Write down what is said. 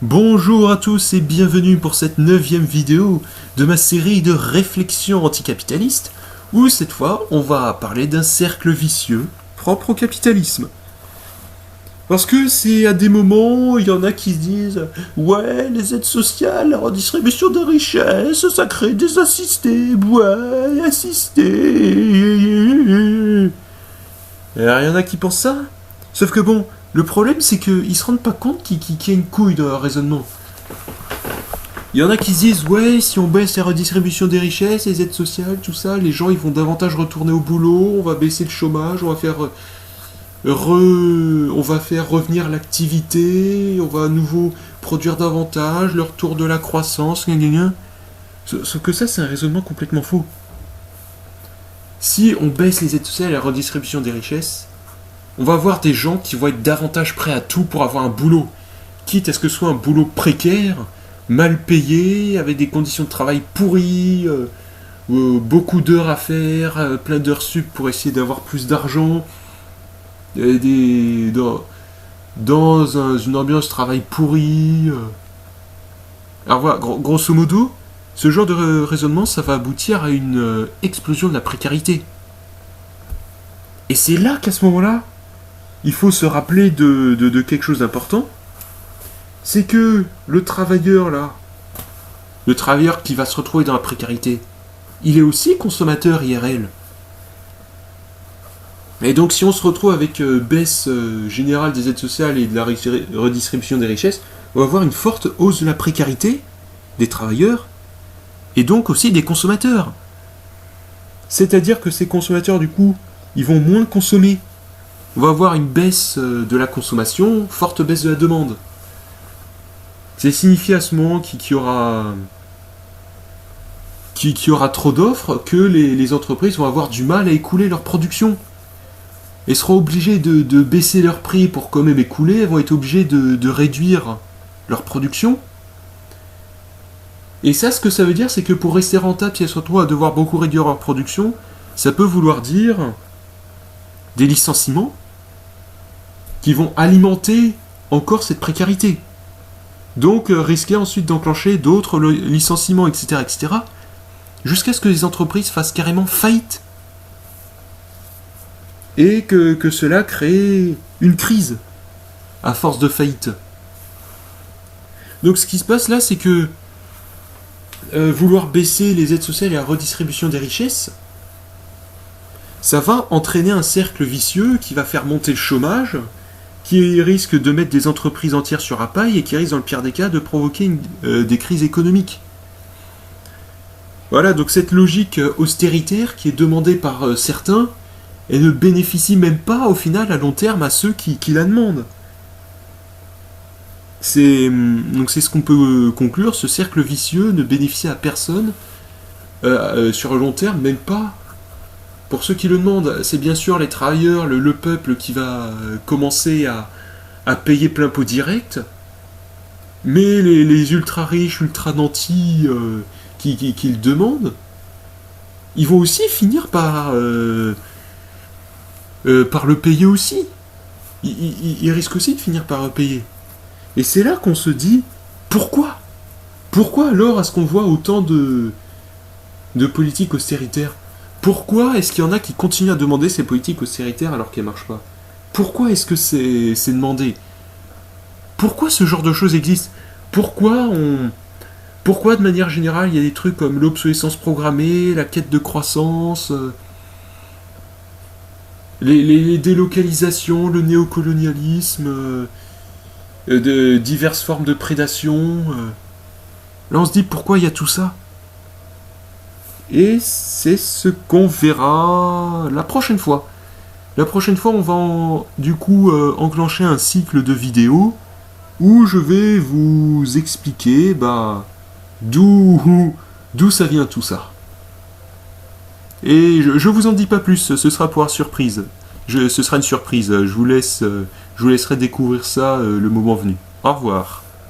Bonjour à tous et bienvenue pour cette 9e vidéo de ma série de réflexions anticapitalistes où cette fois on va parler d'un cercle vicieux propre au capitalisme. Parce que c'est à des moments, il y en a qui se disent « Ouais, les aides sociales, la redistribution de richesses, ça crée des assistés, ouais, assistés !» Et alors, il y en a qui pensent ça. Sauf que bon, le problème c'est qu'ils se rendent pas compte qu'il y a une couille dans leur raisonnement. Il y en a qui se disent « Ouais, si on baisse la redistribution des richesses, les aides sociales, tout ça, les gens ils vont davantage retourner au boulot, on va baisser le chômage, on va faire revenir l'activité, on va à nouveau produire davantage, le retour de la croissance, gna gna gna. » Sauf que ça, c'est un raisonnement complètement faux. Si on baisse les aides sociales et la redistribution des richesses, on va avoir des gens qui vont être davantage prêts à tout pour avoir un boulot. Quitte à ce que ce soit un boulot précaire, mal payé, avec des conditions de travail pourries, beaucoup d'heures à faire, plein d'heures sup pour essayer d'avoir plus d'argent, dans une ambiance de travail pourrie. Alors voilà, grosso modo, ce genre de raisonnement, ça va aboutir à une explosion de la précarité. Et c'est là qu'à ce moment-là, il faut se rappeler de quelque chose d'important. C'est que le travailleur, là, le travailleur qui va se retrouver dans la précarité, il est aussi consommateur IRL. Et donc si on se retrouve avec baisse générale des aides sociales et de la redistribution des richesses, on va avoir une forte hausse de la précarité des travailleurs et donc aussi des consommateurs. C'est-à-dire que ces consommateurs, du coup, ils vont moins consommer. On va avoir une baisse de la consommation, forte baisse de la demande. C'est signifié à ce moment qu'il y aura trop d'offres que les entreprises vont avoir du mal à écouler leur production. Et seront obligées de baisser leur prix pour quand même écouler, elles vont être obligées de réduire leur production. Et ça, ce que ça veut dire, c'est que pour rester rentable, si elles se retrouvent à devoir beaucoup réduire leur production, ça peut vouloir dire des licenciements qui vont alimenter encore cette précarité. Donc risquer ensuite d'enclencher d'autres licenciements, etc., etc., jusqu'à ce que les entreprises fassent carrément faillite. Et que cela crée une crise à force de faillite. Donc ce qui se passe là, c'est que vouloir baisser les aides sociales et la redistribution des richesses, ça va entraîner un cercle vicieux qui va faire monter le chômage, qui risque de mettre des entreprises entières sur la paille et qui risque dans le pire des cas de provoquer des crises économiques. Voilà, donc cette logique austéritaire qui est demandée par certains, elle ne bénéficie même pas au final à long terme à ceux qui la demandent. Donc c'est ce qu'on peut conclure, ce cercle vicieux ne bénéficie à personne sur le long terme, même pas pour ceux qui le demandent. C'est bien sûr les travailleurs, le peuple qui va commencer à payer plein pot direct, mais les ultra riches, ultra nantis qui le demandent, ils vont aussi finir par le payer aussi. Ils risquent aussi de finir par le payer. Et c'est là qu'on se dit, pourquoi ? Pourquoi alors est-ce qu'on voit autant de politiques austéritaires ? Pourquoi est-ce qu'il y en a qui continuent à demander ces politiques austéritaires alors qu'elles ne marchent pas ? Pourquoi est-ce que c'est demandé ? Pourquoi ce genre de choses existe ? Pourquoi de manière générale, il y a des trucs comme l'obsolescence programmée, la quête de croissance, les délocalisations, le néocolonialisme, de diverses formes de prédation. Là, on se dit pourquoi il y a tout ça ? Et c'est ce qu'on verra la prochaine fois. La prochaine fois, on va du coup enclencher un cycle de vidéos où je vais vous expliquer d'où ça vient tout ça. Et je vous en dis pas plus, ce sera pour la surprise. Ce sera une surprise, je vous laisserai découvrir ça le moment venu. Au revoir.